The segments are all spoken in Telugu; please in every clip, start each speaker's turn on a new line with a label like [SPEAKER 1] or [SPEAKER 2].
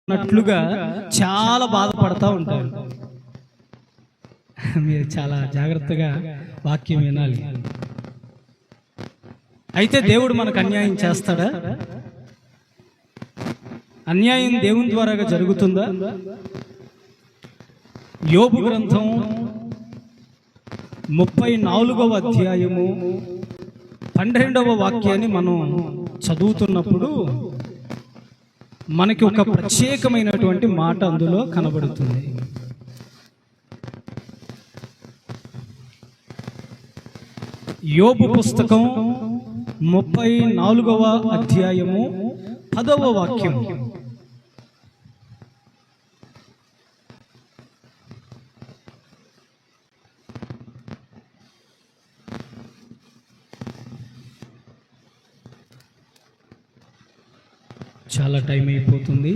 [SPEAKER 1] అన్నట్లుగా చాలా బాధపడతా ఉంటారు. మీరు చాలా జాగ్రత్తగా వాక్యం వినాలి. అయితే దేవుడు మనకు అన్యాయం చేస్తాడా? అన్యాయం దేవుని ద్వారాగా జరుగుతుందా? యోబు గ్రంథం 34వ అధ్యాయము 12వ వాక్యాన్ని మనం చదువుతున్నప్పుడు మనకి ఒక ప్రత్యేకమైనటువంటి మాట అందులో కనబడుతుంది. యోబు పుస్తకం 34వ అధ్యాయము 10వ వాక్యం. చాలా టైం అయిపోతుంది.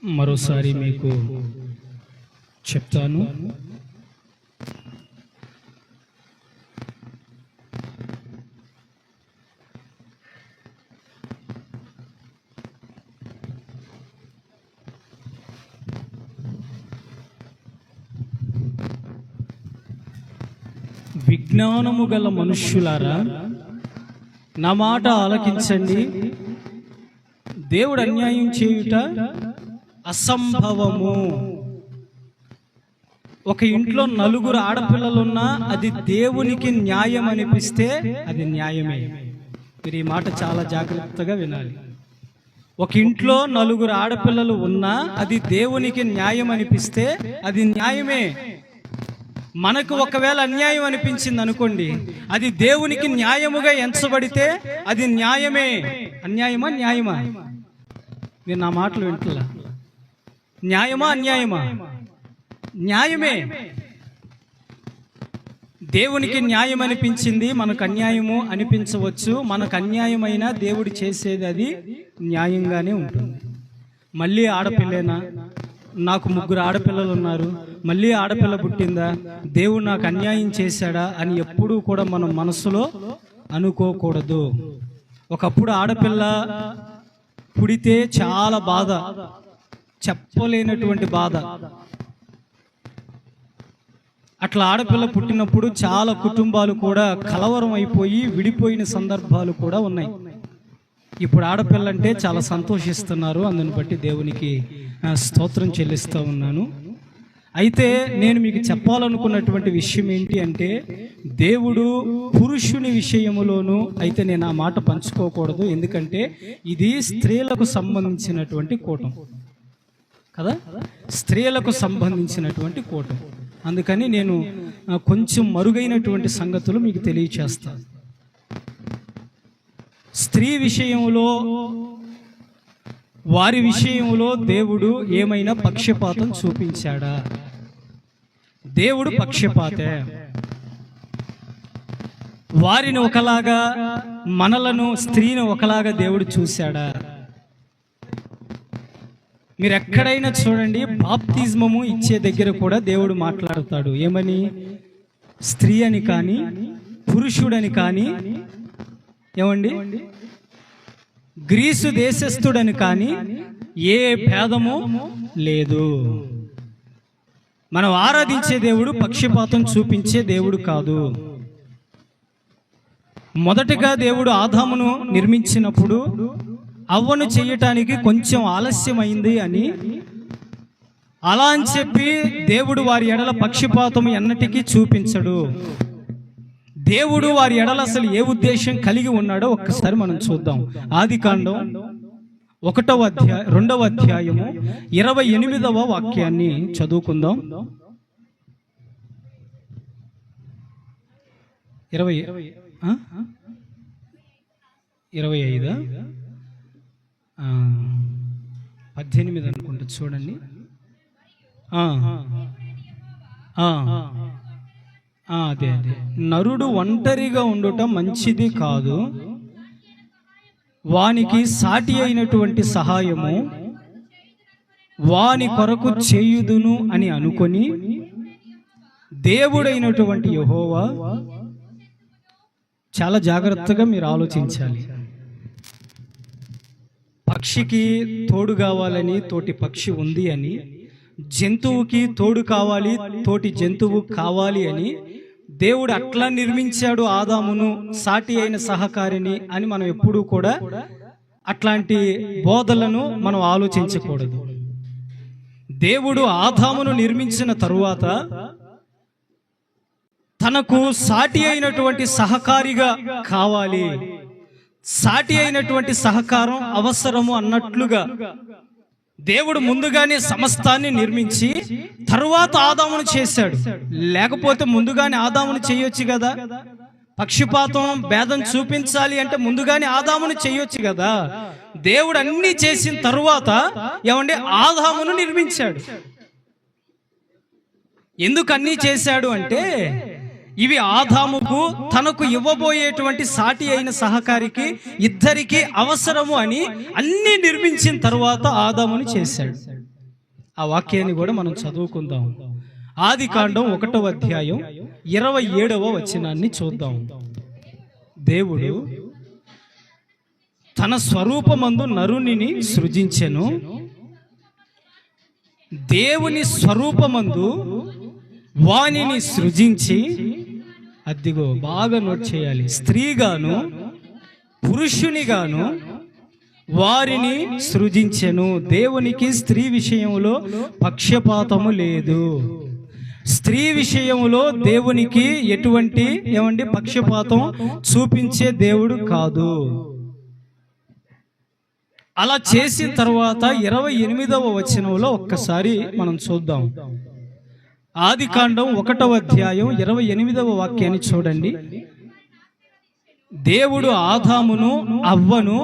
[SPEAKER 1] మరోసారి మీకు చెప్తాను. విజ్ఞానము గల మనుష్యులారా, నా మాట ఆలకించండి. దేవుడు అన్యాయం చేయుట అసంభవము. ఒక ఇంట్లో నలుగురు ఆడపిల్లలున్నా అది దేవునికి న్యాయం అనిపిస్తే అది న్యాయమే. మీరు ఈ మాట చాలా జాగ్రత్తగా వినాలి. ఒక ఇంట్లో నలుగురు ఆడపిల్లలు ఉన్నా అది దేవునికి న్యాయం అనిపిస్తే అది న్యాయమే. మనకు ఒకవేళ అన్యాయం అనిపించింది అనుకోండి, అది దేవునికి న్యాయముగా ఎంచబడితే అది న్యాయమే. అన్యాయమా న్యాయమా? మీరు నా మాటలు వింటలా? న్యాయమా అన్యాయమా? న్యాయమే. దేవునికి న్యాయం అనిపించింది, మనకు అన్యాయము అనిపించవచ్చు. మనకు అన్యాయమైనా దేవుడు చేసేది అది న్యాయంగానే ఉంటుంది. మళ్ళీ ఆడపిల్లేనా? నాకు 3 ఆడపిల్లలు ఉన్నారు, మళ్ళీ ఆడపిల్ల పుట్టిందా, దేవుడు నాకు అన్యాయం చేశాడా అని ఎప్పుడూ కూడా మనం మనసులో అనుకోకూడదు. ఒకప్పుడు ఆడపిల్ల పుడితే చాలా బాధ, చెప్పలేనటువంటి బాధ. అట్లా ఆడపిల్ల పుట్టినప్పుడు చాలా కుటుంబాలు కూడా కలవరం అయిపోయి విడిపోయిన సందర్భాలు కూడా ఉన్నాయి. ఇప్పుడు ఆడపిల్ల అంటే చాలా సంతోషిస్తున్నారు. అందుని బట్టి దేవునికి స్తోత్రం చెల్లిస్తూ ఉన్నాను. అయితే నేను మీకు చెప్పాలనుకున్నటువంటి విషయం ఏంటి అంటే, దేవుడు పురుషుని విషయములోను అయితే నేను ఆ మాట పంచుకోకూడదు. ఎందుకంటే ఇది స్త్రీలకు సంబంధించినటువంటి కూటం కదా, స్త్రీలకు సంబంధించినటువంటి కూటం. అందుకని నేను కొంచెం మరుగైనటువంటి సంగతులు మీకు తెలియచేస్తాను. స్త్రీ విషయంలో, వారి విషయంలో దేవుడు ఏమైనా పక్షపాతం చూపించాడా? దేవుడు పక్షపాతే. వారిని ఒకలాగా, మనలను స్త్రీని ఒకలాగా దేవుడు చూశాడా? మీరు ఎక్కడైనా చూడండి, బాప్తిజమము ఇచ్చే దగ్గర కూడా దేవుడు మాట్లాడతాడు. ఏమని? స్త్రీ అని కానీ పురుషుడని కానీ, ఏమండి, గ్రీసు దేశస్థుడని కానీ ఏ భేదము లేదు. మనం ఆరాధించే దేవుడు పక్షపాతం చూపించే దేవుడు కాదు. మొదటగా దేవుడు ఆదామును నిర్మించినప్పుడు అవ్వను చేయటానికి కొంచెం ఆలస్యమైంది అని, అలా అని చెప్పి దేవుడు వారి ఎడల పక్షపాతం ఎన్నటికీ చూపించడు. దేవుడు వారి ఎడల అసలు ఏ ఉద్దేశం కలిగి ఉన్నాడో ఒక్కసారి మనం చూద్దాం. ఆదికాండం 2వ అధ్యాయము 28వ వాక్యాన్ని చదువుకుందాం. 25 18 అనుకుంటా, చూడండి. అదే నరుడు ఒంటరిగా ఉండటం మంచిది కాదు, వానికి సాటి అయినటువంటి సహాయము వాని కొరకు చేయుదును అని అనుకొని దేవుడైనటువంటి యెహోవా, చాలా జాగ్రత్తగా మీరు ఆలోచించాలి. పక్షికి తోడు కావాలని తోటి పక్షి ఉంది అని, జంతువుకి తోడు కావాలి తోటి జంతువు కావాలి అని దేవుడు అట్లా నిర్మించాడు ఆదామును సాటి అయిన సహకారిని అని మనం ఎప్పుడూ కూడా అట్లాంటి బోధలను మనం ఆలోచించకూడదు. దేవుడు ఆదామును నిర్మించిన తరువాత తనకు సాటి అయినటువంటి సహకారిగా కావాలి, సాటి అయినటువంటి సహకారం అవసరము అన్నట్లుగా దేవుడు ముందుగానే సమస్తాన్ని నిర్మించి తరువాత ఆదామును చేశాడు. లేకపోతే ముందుగానే ఆదామును చేయొచ్చు కదా. పక్షపాతం భేదం చూపించాలి అంటే ముందుగానే ఆదామును చేయొచ్చు కదా. దేవుడు అన్ని చేసిన తరువాత ఏమంటే ఆదామును నిర్మించాడు. ఎందుకు అన్ని చేశాడు అంటే ఇవి ఆదాముకు తనకు ఇవ్వబోయేటువంటి సాటి అయిన సహకారికి ఇద్దరికి అవసరము అని అన్ని నిర్మించిన తరువాత ఆదాముని చేశాడు. ఆ వాక్యాన్ని కూడా మనం చదువుకుందాం. ఆదికాండం 1వ అధ్యాయం 27వ వచనాన్ని చూద్దాం. దేవుడు తన స్వరూపమందు నరునిని సృజించెను. దేవుని స్వరూపమందు వానిని సృజించి, అద్దిగో బాగా నోట్ చేయాలి, స్త్రీగాను పురుషునిగాను వారిని సృజించెను. దేవునికి స్త్రీ విషయంలో పక్షపాతము లేదు. స్త్రీ విషయంలో దేవునికి ఎటువంటి పక్షపాతం చూపించే దేవుడు కాదు. అలా చేసిన తర్వాత 28వ వచనంలో ఒక్కసారి మనం చూద్దాం. ఆదికాండం 1వ అధ్యాయం 28వ వాక్యాన్ని చూడండి. దేవుడు ఆదామును అవ్వను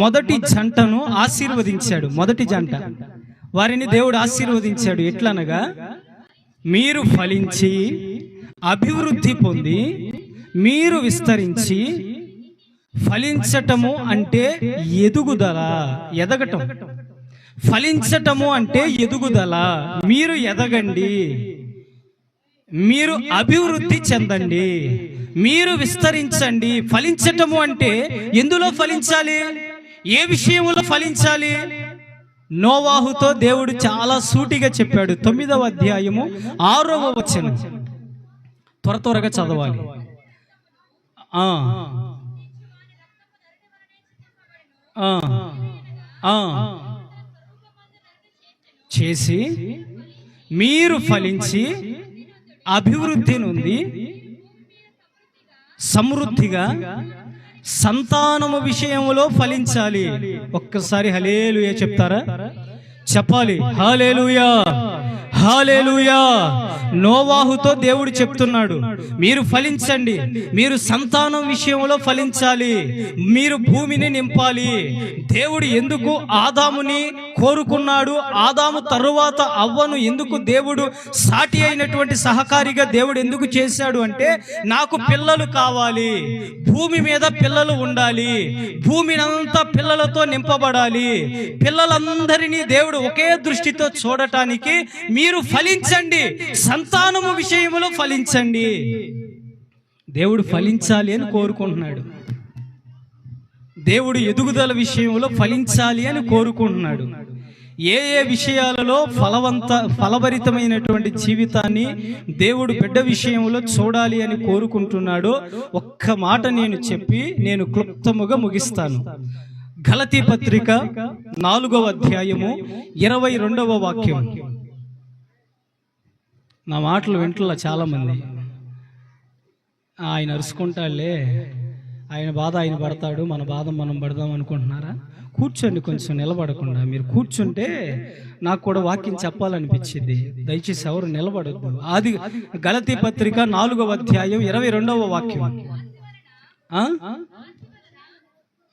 [SPEAKER 1] మొదటి జంటను ఆశీర్వదించాడు. మొదటి జంట వారిని దేవుడు ఆశీర్వదించాడు. ఎట్లనగా, మీరు ఫలించి అభివృద్ధి పొంది మీరు విస్తరించి, ఫలించటము అంటే ఎదుగుదల, ఎదగటం. ఫలించటము అంటే ఎదుగుదల. మీరు ఎదగండి, మీరు అభివృద్ధి చెందండి, మీరు విస్తరించండి. ఫలించటము అంటే ఎందులో ఫలించాలి, ఏ విషయంలో ఫలించాలి? నోవాహుతో దేవుడు చాలా సూటిగా చెప్పాడు. 9వ అధ్యాయము 6వ వచనం త్వరగా చదవాలి. చేసి మీరు ఫలించి అభివృద్ధి నుండి సమృద్ధిగా సంతానము విషయంలో ఫలించాలి. ఒక్కసారి హల్లెలూయా చెప్తారా? చెప్పాలి. హల్లెలూయా, హల్లెలూయా. నోవాహుతో దేవుడు చెప్తున్నాడు, మీరు ఫలించండి, మీరు సంతానం విషయంలో ఫలించాలి, మీరు భూమిని నింపాలి. దేవుడు ఎందుకు ఆదాముని కోరుకున్నాడు? ఆదాము తరువాత అవ్వను ఎందుకు దేవుడు సాటి అయినటువంటి సహకారిగా దేవుడు ఎందుకు చేశాడు అంటే, నాకు పిల్లలు కావాలి, భూమి మీద పిల్లలు ఉండాలి, భూమినంతా పిల్లలతో నింపబడాలి, పిల్లలందరినీ దేవుడు ఒకే దృష్టితో చూడటానికి మీరు ఫలించండి, సంతానము విషయంలో ఫలించండి. దేవుడు ఫలించాలి అని కోరుకుంటున్నాడు. దేవుడు ఎదుగుదల విషయంలో ఫలించాలి అని కోరుకుంటున్నాడు. ఏ విషయాలలో ఫలభరితమైనటువంటి జీవితాన్ని దేవుడు బిడ్డ విషయంలో చూడాలి అని కోరుకుంటున్నాడో ఒక్క మాట నేను చెప్పి నేను క్లుప్తముగా ముగిస్తాను. గలతీ పత్రిక 4వ అధ్యాయము 22వ వాక్యం. నా మాటలు వింటున్నా చాలా మంది, ఆయన అరుచుకుంటాడులే, ఆయన బాధ ఆయన పడతాడు, మన బాధ మనం పడదాం అనుకుంటున్నారా? కూర్చోండి, కొంచెం నిలబడకుండా. మీరు కూర్చుంటే నాకు కూడా వాక్యం చెప్పాలనిపించింది. దయచేసి ఎవరు నిలబడద్దు. గలతీ పత్రిక 4వ అధ్యాయం 22వ వాక్యం.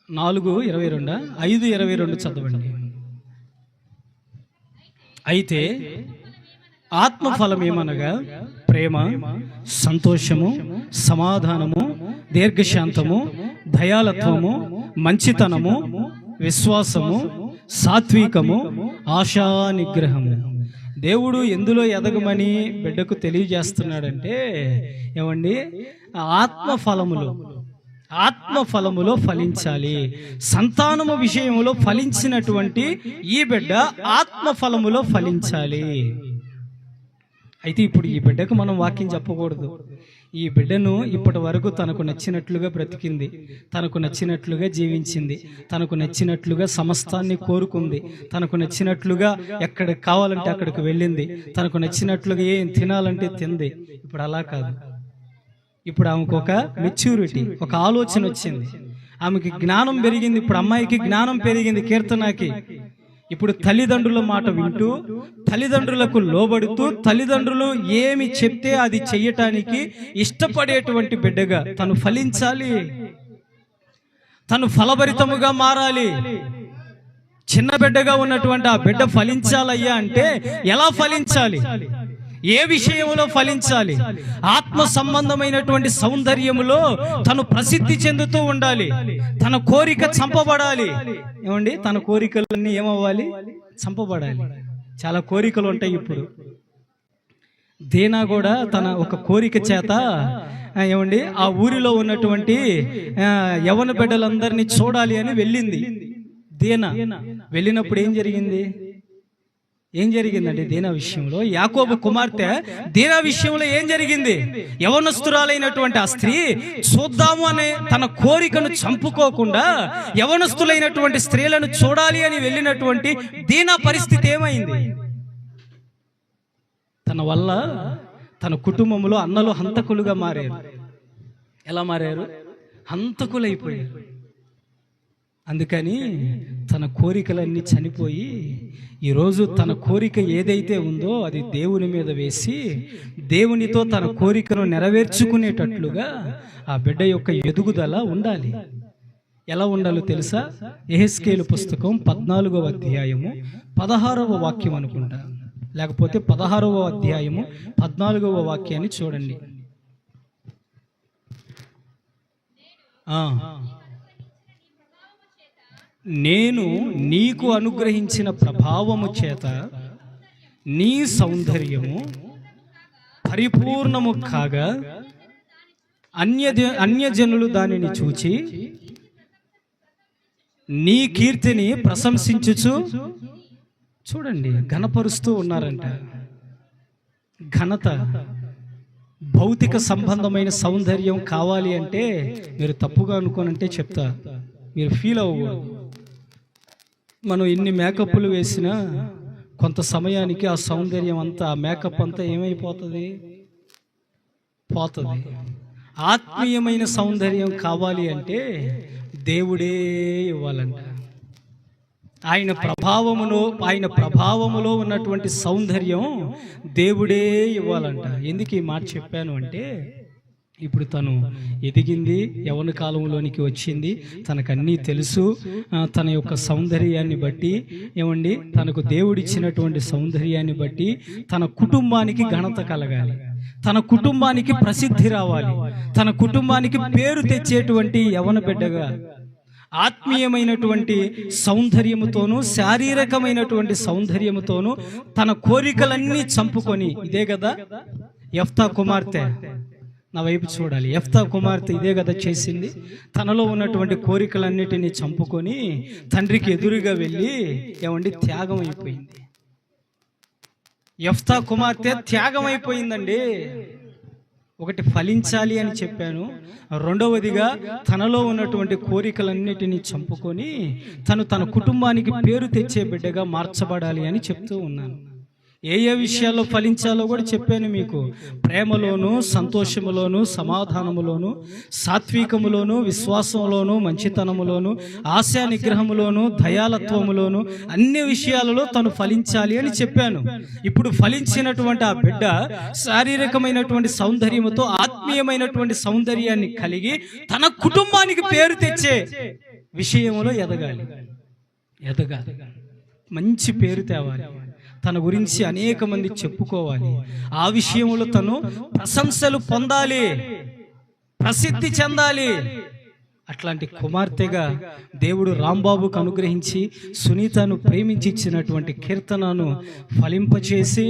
[SPEAKER 1] 4:22, 5:22 చదవండి. అయితే ఆత్మఫలం ఏమనగా ప్రేమ, సంతోషము, సమాధానము, దీర్ఘశాంతము, దయాలత్వము, మంచితనము, విశ్వాసము, సాత్వికము, ఆశా నిగ్రహము. దేవుడు ఎందులో ఎదగమని బిడ్డకు తెలియజేస్తున్నాడంటే, ఏమండి, ఆత్మఫలములు, ఆత్మ ఫలములో ఫలించాలి. సంతానము విషయములో ఫలించినటువంటి ఈ బిడ్డ ఆత్మ ఫలములో ఫలించాలి. అయితే ఇప్పుడు ఈ బిడ్డకు మనం వాక్యం చెప్పకూడదు. ఈ బిడ్డను ఇప్పటి వరకు తనకు నచ్చినట్లుగా బ్రతికింది, తనకు నచ్చినట్లుగా జీవించింది, తనకు నచ్చినట్లుగా సమస్తాన్ని కోరుకుంది, తనకు నచ్చినట్లుగా ఎక్కడికి కావాలంటే అక్కడికి వెళ్ళింది, తనకు నచ్చినట్లుగా ఏం తినాలంటే తింది. ఇప్పుడు అలా కాదు. ఇప్పుడు ఆమెకు ఒక మెచ్యూరిటీ, ఒక ఆలోచన వచ్చింది, ఆమెకి జ్ఞానం పెరిగింది. ఇప్పుడు అమ్మాయికి జ్ఞానం పెరిగింది, కీర్తనకి. ఇప్పుడు తల్లిదండ్రుల మాట వింటూ, తల్లిదండ్రులకు లోబడుతూ, తల్లిదండ్రులు ఏమి చెప్తే అది చెయ్యటానికి ఇష్టపడేటువంటి బిడ్డగా తను ఫలించాలి, తను ఫలభరితముగా మారాలి. చిన్న బిడ్డగా ఉన్నటువంటి ఆ బిడ్డ ఫలించాలయ్యా అంటే ఎలా ఫలించాలి, ఏ విషయంలో ఫలించాలి? ఆత్మ సంబంధమైనటువంటి సౌందర్యములో తను ప్రసిద్ధి చెందుతూ ఉండాలి. తన కోరిక చంపబడాలి. ఏమండి, తన కోరికలన్నీ ఏమవ్వాలి? చంపబడాలి. చాలా కోరికలు ఉంటాయి. ఇప్పుడు దీనా కూడా తన ఒక కోరిక చేత ఏమండి ఆ ఊరిలో ఉన్నటువంటి యవన బిడ్డలందరినీ చూడాలి అని వెళ్ళింది. దీనా వెళ్ళినప్పుడు ఏం జరిగిందండి దీనా విషయంలో? యాకోబు కుమార్తె దీనా విషయంలో ఏం జరిగింది? యవనస్తురాలైనటువంటి ఆ స్త్రీ చూద్దాము అనే తన కోరికను చంపుకోకుండా యవనస్తులైనటువంటి స్త్రీలను చూడాలి అని వెళ్ళినటువంటి దీనా పరిస్థితి ఏమైంది? తన వల్ల తన కుటుంబంలో అన్నలు హంతకులుగా మారారు. ఎలా మారారు? హంతకులైపోయారు. అందుకని తన కోరికలన్నీ చనిపోయి ఈరోజు తన కోరిక ఏదైతే ఉందో అది దేవుని మీద వేసి దేవునితో తన కోరికను నెరవేర్చుకునేటట్లుగా ఆ బిడ్డ యొక్క ఎదుగుదల ఉండాలి. ఎలా ఉండాలో తెలుసా? యెహెజ్కేలు పుస్తకం 14వ అధ్యాయము 16వ వాక్యం అనుకుంటా, లేకపోతే 16వ అధ్యాయము 14వ వాక్యాన్ని చూడండి. నేను నీకు అనుగ్రహించిన ప్రభావము చేత నీ సౌందర్యము పరిపూర్ణము కాగా అన్యజనులు దానిని చూచి నీ కీర్తిని ప్రశంసించుచు, చూడండి, ఘనపరుస్తూ ఉన్నారంట. ఘనత, భౌతిక సంబంధమైన సౌందర్యం కావాలి అంటే మీరు తప్పుగా అనుకోనంటే చెప్తా, మీరు ఫీల్ అవ్వకూడదు. మనం ఎన్ని మేకప్లు వేసినా కొంత సమయానికి ఆ సౌందర్యం అంతా, ఆ మేకప్ అంతా ఏమైపోతుంది? పోతుంది. ఆత్మీయమైన సౌందర్యం కావాలి అంటే దేవుడే ఇవ్వాలంట. ఆయన ప్రభావములో ఉన్నటువంటి సౌందర్యం దేవుడే ఇవ్వాలంట. ఎందుకు ఈ మాట చెప్పాను అంటే, ఇప్పుడు తను ఎదిగింది, యవ్వన కాలంలోనికి వచ్చింది, తనకన్నీ తెలుసు. తన యొక్క సౌందర్యాన్ని బట్టి ఏమండి, తనకు దేవుడిచ్చినటువంటి సౌందర్యాన్ని బట్టి తన కుటుంబానికి ఘనత కలగాలి, తన కుటుంబానికి ప్రసిద్ధి రావాలి, తన కుటుంబానికి పేరు తెచ్చేటువంటి యవ్వన బిడ్డగా ఆత్మీయమైనటువంటి సౌందర్యముతోనూ శారీరకమైనటువంటి సౌందర్యముతోనూ తన కోరికలన్నీ చంపుకొని, ఇదే కదా యెఫ్తా కుమార్తె, నా వైపు చూడాలి, యెఫ్తా కుమార్తె ఇదే కదా చేసింది. తనలో ఉన్నటువంటి కోరికలన్నిటినీ చంపుకొని తండ్రికి ఎదురుగా వెళ్ళి ఏమండి త్యాగం అయిపోయింది. యెఫ్తా కుమార్తె త్యాగం అయిపోయిందండి. ఒకటి ఫలించాలి అని చెప్పాను, రెండవదిగా తనలో ఉన్నటువంటి కోరికలన్నిటినీ చంపుకొని తన కుటుంబానికి పేరు తెచ్చే బిడ్డగా మార్చబడాలి అని చెప్తూ ఉన్నాను. ఏ విషయాల్లో ఫలించాలో కూడా చెప్పాను మీకు. ప్రేమలోను, సంతోషములోను, సమాధానములోను, సాత్వికములోను, విశ్వాసంలోను, మంచితనములోను, ఆశా నిగ్రహములోను, దయాలత్వములోను, అన్ని విషయాలలో తను ఫలించాలి అని చెప్పాను. ఇప్పుడు ఫలించినటువంటి ఆ బిడ్డ శారీరకమైనటువంటి సౌందర్యముతో ఆత్మీయమైనటువంటి సౌందర్యాన్ని కలిగి తన కుటుంబానికి పేరు తెచ్చే విషయంలో ఎదగాలి, మంచి పేరు తేవాలి, తన గురించి అనేక మంది చెప్పుకోవాలి, ఆ విషయంలో తను ప్రశంసలు పొందాలి, ప్రసిద్ధి చెందాలి. అట్లాంటి కుమార్తెగా దేవుడు రాంబాబుకు అనుగ్రహించి సునీతను ప్రేమించి ఇచ్చినటువంటి కీర్తనను ఫలింపచేసి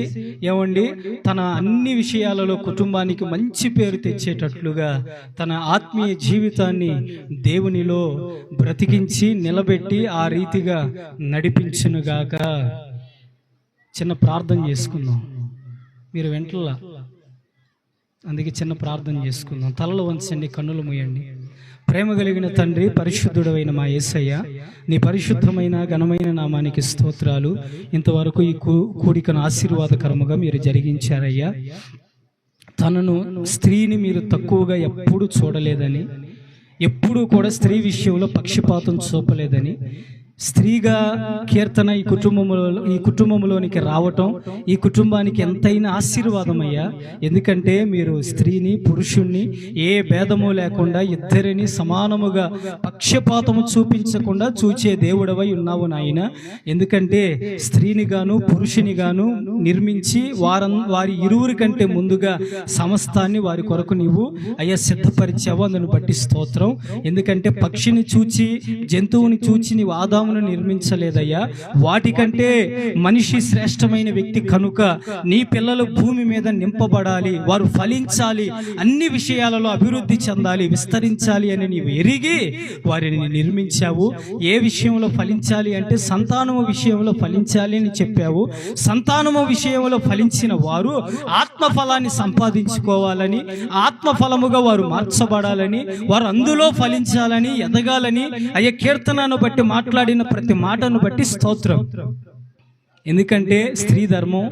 [SPEAKER 1] ఏమండి తన అన్ని విషయాలలో కుటుంబానికి మంచి పేరు తెచ్చేటట్లుగా తన ఆత్మీయ జీవితాన్ని దేవునిలో బ్రతికించి నిలబెట్టి ఆ రీతిగా నడిపించునుగాక. చిన్న ప్రార్థన చేసుకుందాం. మీరు వెంటలా అందుకే చిన్న ప్రార్థన చేసుకుందాం. తలలు వంచండి, కన్నులు మూయండి. ప్రేమ కలిగిన తండ్రి, పరిశుద్ధుడైన మా యేసయ్య, నీ పరిశుద్ధమైన ఘనమైన నామానికి స్తోత్రాలు. ఇంతవరకు ఈ కూడికను ఆశీర్వాదకరముగా మీరు జరిగించారయ్యా. తనను స్త్రీని మీరు తక్కువగా ఎప్పుడూ చూడలేదని, ఎప్పుడూ కూడా స్త్రీ విషయంలో పక్షపాతం చూపలేదని, స్త్రీగా కీర్తన ఈ కుటుంబంలోనికి రావటం ఈ కుటుంబానికి ఎంతైనా ఆశీర్వాదమయ్యా. ఎందుకంటే మీరు స్త్రీని పురుషుణ్ణి ఏ భేదము లేకుండా ఇద్దరిని సమానముగా పక్షపాతము చూపించకుండా చూచే దేవుడవై ఉన్నావు నాయన. ఎందుకంటే స్త్రీని గాను పురుషుని గాను నిర్మించి వారి ఇరువురి కంటే ముందుగా సమస్తాన్ని వారి కొరకు నీవు అయ్యా సిద్ధపరిచావు. అందును బట్టి స్తోత్రం. ఎందుకంటే పక్షిని చూచి జంతువుని చూచి నీవు ఆదాము నిర్మించలేదయ్యా. వాటికంటే మనిషి శ్రేష్టమైన వ్యక్తి కనుక నీ పిల్లలు భూమి మీద నింపబడాలి, వారు ఫలించాలి, అన్ని విషయాలలో అభివృద్ధి చెందాలి, విస్తరించాలి అని నీవు ఎరిగి వారిని నిర్మించావు. ఏ విషయంలో ఫలించాలి అంటే సంతానము విషయంలో ఫలించాలి అని చెప్పావు. సంతానము విషయంలో ఫలించిన వారు ఆత్మఫలాన్ని సంపాదించుకోవాలని, ఆత్మఫలముగా వారు మార్చబడాలని, వారు అందులో ఫలించాలని, ఎదగాలని అయ్యే కీర్తనను బట్టి మాట్లాడిన ప్రతి మాటను బట్టి స్తోత్రం. ఎందుకంటే స్త్రీ ధర్మం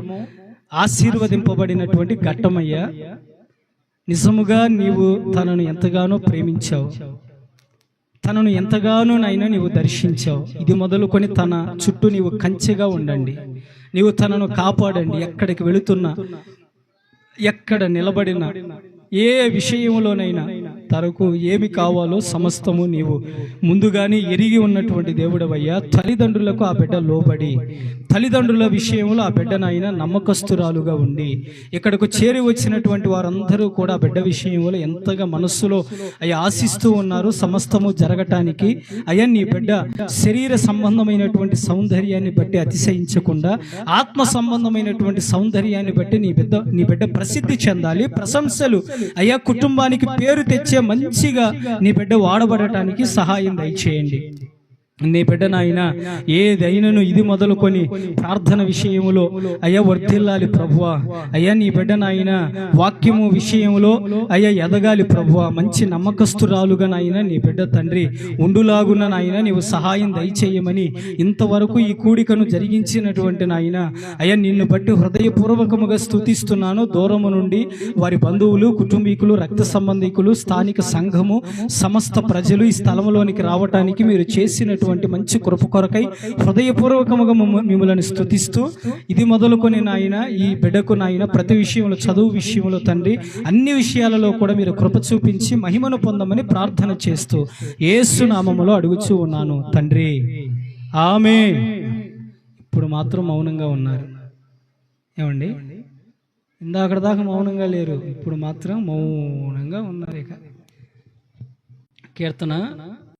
[SPEAKER 1] ఆశీర్వదింపబడినటువంటి ఘట్టమయ్యా. నిజముగా నీవు తనను ఎంతగానో ప్రేమించావు, తనను ఎంతగానో నైనా నీవు దర్శించావు. ఇది మొదలుకొని తన చుట్టూ నీవు కంచెగా ఉండండి, నీవు తనను కాపాడండి. ఎక్కడికి వెళుతున్నా, ఎక్కడ నిలబడినా, ఏ విషయంలోనైనా తనకు ఏమి కావాలో సమస్తము నీవు ముందుగానే ఎరిగి ఉన్నటువంటి దేవుడవయ్యా. తల్లిదండ్రులకు ఆ బిడ్డ లోబడి, తల్లిదండ్రుల విషయంలో ఆ బిడ్డనైనా నమ్మకస్తురాలుగా ఉండి, ఇక్కడకు చేరి వచ్చినటువంటి వారందరూ కూడా ఆ బిడ్డ విషయంలో ఎంతగా మనస్సులో అయ్యా ఆశిస్తూ ఉన్నారు. సమస్తము జరగటానికి అయ్యా నీ బిడ్డ శరీర సంబంధమైనటువంటి సౌందర్యాన్ని బట్టి అతిశయించకుండా ఆత్మ సంబంధమైనటువంటి సౌందర్యాన్ని బట్టి నీ బిడ్డ ప్రసిద్ధి చెందాలి. ప్రశంసలు అయ్యా కుటుంబానికి పేరు తెచ్చే మంచిగా నీ బిడ్డ వాడబడటానికి సహాయం దయచేయండి. నీ బిడ్డ నాయన ఏదైనాను ఇది మొదలుకొని ప్రార్థన విషయంలో అయ్యా వర్ధిల్లాలి ప్రభువా. అయ్యా నీ బిడ్డ నాయన వాక్యము విషయంలో అయ్యా ఎదగాలి ప్రభువా. మంచి నమ్మకస్తురాలుగా నాయన నీ బిడ్డ తండ్రి ఉండులాగున నాయన నీవు సహాయం దయచేయమని ఇంతవరకు ఈ కూడికను జరిగించినటువంటి నాయన అయ్యా నిన్ను బట్టి హృదయపూర్వకముగా స్తుతిస్తున్నాను. దూరము నుండి వారి బంధువులు, కుటుంబీకులు, రక్త సంబంధికులు, స్థానిక సంఘము, సమస్త ప్రజలు ఈ స్థలంలోనికి రావటానికి మీరు చేసినటువంటి మంచి కృప కొరకై హృదయపూర్వకముగా మిమ్మల్ని స్తుతిస్తూ ఇది మొదలుకొని నాయన ఈ బిడ్డకు నాయన ప్రతి విషయంలో, చదువు విషయంలో తండ్రి అన్ని విషయాలలో కూడా మీరు కృప చూపించి మహిమను పొందమని ప్రార్థన చేస్తూ యేసు నామములో అడుగుచూ ఉన్నాను తండ్రి, ఆమేన్. ఇప్పుడు మాత్రం మౌనంగా ఉన్నారు. ఏమండి, ఇందాకడ దాకా మౌనంగా లేరు, ఇప్పుడు మాత్రం మౌనంగా ఉన్నారు. ఇక కీర్తన